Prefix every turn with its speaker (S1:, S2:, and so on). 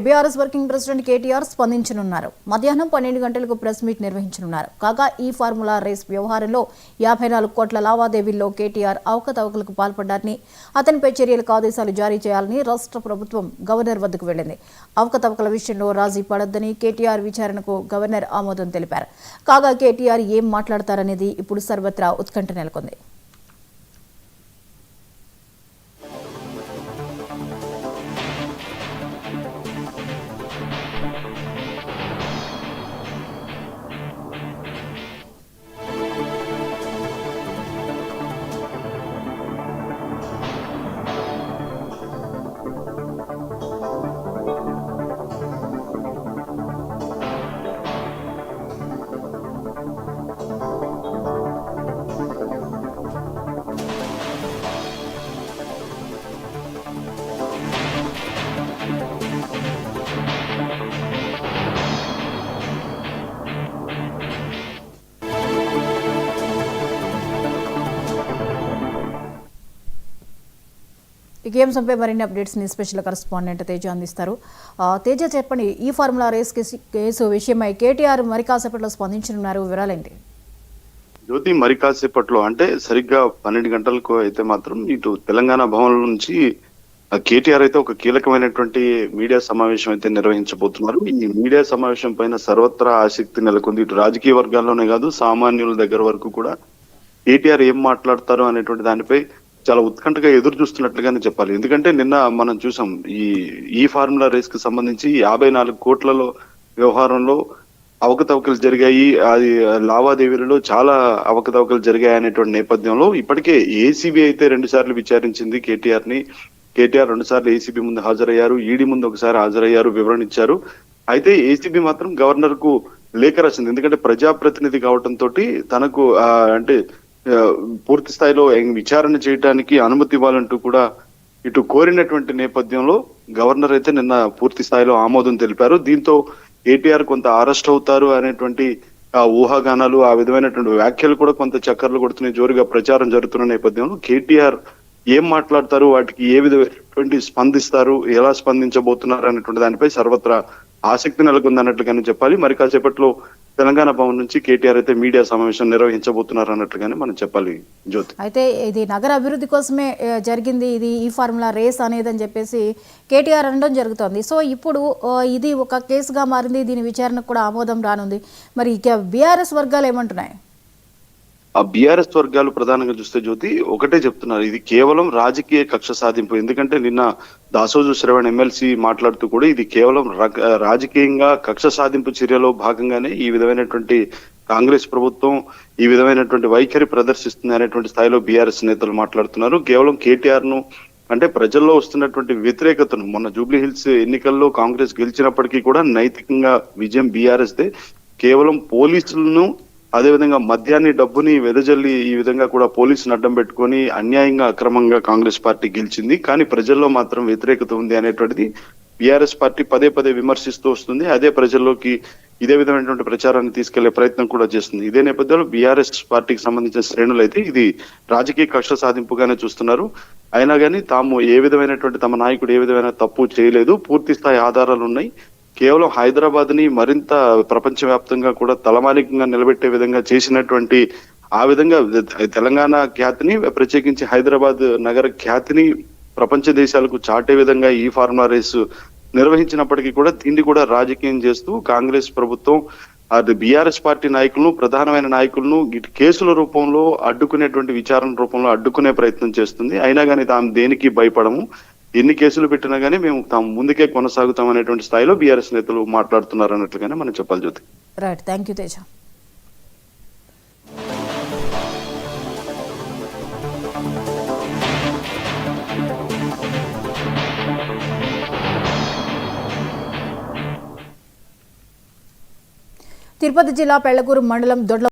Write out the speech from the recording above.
S1: BRS working president KTR స్పందించనున్నారు. మధ్యాహ్నం 12 గంటలకు ప్రెస్ మీట్ నిర్వహించనున్నారు. కాగా ఈ ఫార్ములా రేస్ వ్యవహారంలో 54 కోట్ల లావాదేవీల్లో కేటీఆర్ అవకతవకలకు పాల్పడ్డారని, అతనిపై చర్యలకు ఆదేశాలు జారీ చేయాలని రాష్ట్ర ప్రభుత్వం గవర్నర్ వద్దకు వెళ్లింది. అవకతవకల విషయంలో రాజీ పడొద్దని కేటీఆర్ విచారణకు గవర్నర్ ఆమోదం తెలిపారు. కాగా కేటీఆర్ ఏం మాట్లాడతారనేది ఇప్పుడు సర్వత్రా ఉత్కంఠ నెలకొంది. ఈ అంశంపై మరిన్ని అప్డేట్స్ ని స్పెషల్ కరెస్పాండెంట్ తేజ అందిస్తారు. తేజ, చెప్పండి, ఈ ఫార్ములా రేస్ కేసు విషయమై కేటీఆర్ మరి కాసేపట్లో స్పందించనున్నారు, వివరాలేంటి?
S2: జ్యోతి, మరి కాసేపట్లో అంటే సరిగ్గా 12 గంటలకు అయితే మాత్రం ఇటు తెలంగాణ భవన్ నుంచి కేటీఆర్ అయితే ఒక కీలకమైనటువంటి మీడియా సమావేశం అయితే నిర్వహించబోతున్నారు. ఈ మీడియా సమావేశం పైన సర్వత్రా ఆసక్తి నెలకొంది. ఇటు రాజకీయ వర్గాల్లోనే కాదు, సామాన్యుల దగ్గర వరకు కూడా కేటీఆర్ ఏం మాట్లాడతారు అనేటువంటి దానిపై చాలా ఉత్కంఠగా ఎదురు చూస్తున్నట్లుగానే చెప్పాలి. ఎందుకంటే నిన్న మనం చూసాం ఈ ఫార్ములా రేస్ కి సంబంధించి 54 కోట్లలో వ్యవహారంలో అవకతవకలు జరిగాయి, అది లావాదేవీలలో చాలా అవకతవకలు జరిగాయి అనేటువంటి నేపథ్యంలో ఇప్పటికే ఏసీబీ అయితే 2 సార్లు విచారించింది కేటీఆర్ ని. కేటీఆర్ 2 సార్లు ఏసీబీ ముందు హాజరయ్యారు, ఈడీ ముందు ఒకసారి హాజరయ్యారు, వివరణ ఇచ్చారు. అయితే ఏసీబీ మాత్రం గవర్నర్ కు లేఖ రాసింది. ఎందుకంటే ప్రజాప్రతినిధి కావడంతో తనకు అంటే పూర్తి స్థాయిలో విచారణ చేయడానికి అనుమతి ఇవ్వాలంటూ కూడా ఇటు కోరినటువంటి నేపథ్యంలో గవర్నర్ అయితే నిన్న పూర్తి స్థాయిలో ఆమోదం తెలిపారు. దీంతో కేటీఆర్ కొంత అరెస్ట్ అవుతారు అనేటువంటి ఊహాగానాలు, ఆ విధమైనటువంటి వ్యాఖ్యలు కూడా కొంత చక్కర్లు కొడుతున్నాయి. జోరుగా ప్రచారం జరుగుతున్న నేపథ్యంలో కేటీఆర్ ఏం మాట్లాడతారు, వాటికి ఏ విధమైనటువంటి స్పందిస్తారు, ఎలా స్పందించబోతున్నారు అనేటువంటి దానిపై సర్వత్రా ఆసక్తి నెలకొంది అన్నట్లుగానే చెప్పాలి. మరి కాసేపట్లో తెలంగాణ భవన్ నుంచి కేటీఆర్ అయితే మీడియా సమావేశం నిర్వహించబోతున్నారు అన్నట్లుగానే మనం చెప్పాలి. జ్యోతి,
S1: అయితే ఇది నగర అభివృద్ధి కోసమే జరిగింది, ఇది ఈ ఫార్ములా రేస్ అనేది అని చెప్పేసి కేటీఆర్ అనడం జరుగుతోంది. సో ఇప్పుడు ఇది ఒక కేసుగా మారింది, దీని విచారణకు కూడా ఆమోదం రానుంది. మరి ఇక బీఆర్ఎస్ వర్గాలు ఏమంటున్నాయి?
S2: ఆ బీఆర్ఎస్ వర్గాలు ప్రధానంగా చూస్తే జ్యోతి ఒకటే చెప్తున్నారు, ఇది కేవలం రాజకీయ కక్ష సాధింపు. ఎందుకంటే నిన్న దాసోజు శ్రవణ్ ఎమ్మెల్సీ మాట్లాడుతూ కూడా ఇది కేవలం రాజకీయంగా కక్ష సాధింపు చర్యలో భాగంగానే ఈ విధమైనటువంటి కాంగ్రెస్ ప్రభుత్వం ఈ విధమైనటువంటి వైఖరి ప్రదర్శిస్తుంది అనేటువంటి స్థాయిలో బీఆర్ఎస్ నేతలు మాట్లాడుతున్నారు. కేవలం కేటీఆర్ ను అంటే ప్రజల్లో వస్తున్నటువంటి వ్యతిరేకతను, మొన్న జూబ్లీ హిల్స్ ఎన్నికల్లో కాంగ్రెస్ గెలిచినప్పటికీ కూడా నైతికంగా విజయం బీఆర్ఎస్ దే. కేవలం పోలీసులను, అదేవిధంగా మద్యాన్ని, డబ్బుని వెదజల్లి ఈ విధంగా కూడా పోలీసును అడ్డం పెట్టుకొని అన్యాయంగా అక్రమంగా కాంగ్రెస్ పార్టీ గెలిచింది. కానీ ప్రజల్లో మాత్రం వ్యతిరేకత ఉంది అనేటువంటిది బీఆర్ఎస్ పార్టీ పదే పదే విమర్శిస్తూ వస్తుంది. అదే ప్రజల్లోకి ఇదే విధమైనటువంటి ప్రచారాన్ని తీసుకెళ్లే ప్రయత్నం కూడా చేస్తుంది. ఇదే నేపథ్యంలో బీఆర్ఎస్ పార్టీకి సంబంధించిన శ్రేణులు అయితే ఇది రాజకీయ కక్ష సాధింపుగానే చూస్తున్నారు. అయినా కానీ తాము ఏ విధమైనటువంటి తమ నాయకుడు ఏ విధమైన తప్పు చేయలేదు, పూర్తి స్థాయి ఆధారాలు ఉన్నాయి. కేవలం హైదరాబాద్ ని మరింత ప్రపంచవ్యాప్తంగా కూడా తలమానికంగా నిలబెట్టే విధంగా చేసినటువంటి, ఆ విధంగా తెలంగాణ ఖ్యాతిని, ప్రత్యేకించి హైదరాబాద్ నగర ఖ్యాతిని ప్రపంచ దేశాలకు చాటే విధంగా ఈ ఫార్ములా రేసు నిర్వహించినప్పటికీ కూడా దీన్ని కూడా రాజకీయం చేస్తూ కాంగ్రెస్ ప్రభుత్వం అది బీఆర్ఎస్ పార్టీ నాయకులను, ప్రధానమైన నాయకులను ఇటు కేసుల రూపంలో అడ్డుకునేటువంటి, విచారణ రూపంలో అడ్డుకునే ప్రయత్నం చేస్తుంది. అయినా కానీ తాము దేనికి భయపడము, ఎన్ని కేసులు పెట్టినా గానీ మేము తాము ముందుకే కొనసాగుతాం అనేటువంటి స్థాయిలో బీఆర్ఎస్ నేతలు మాట్లాడుతున్నారు అన్నట్లుగానే మనం చెప్పాలి. Jyothi,
S1: right, thank you Teja. Tirupati జిల్లా పెళ్లకూరు మండలం దొడ్ల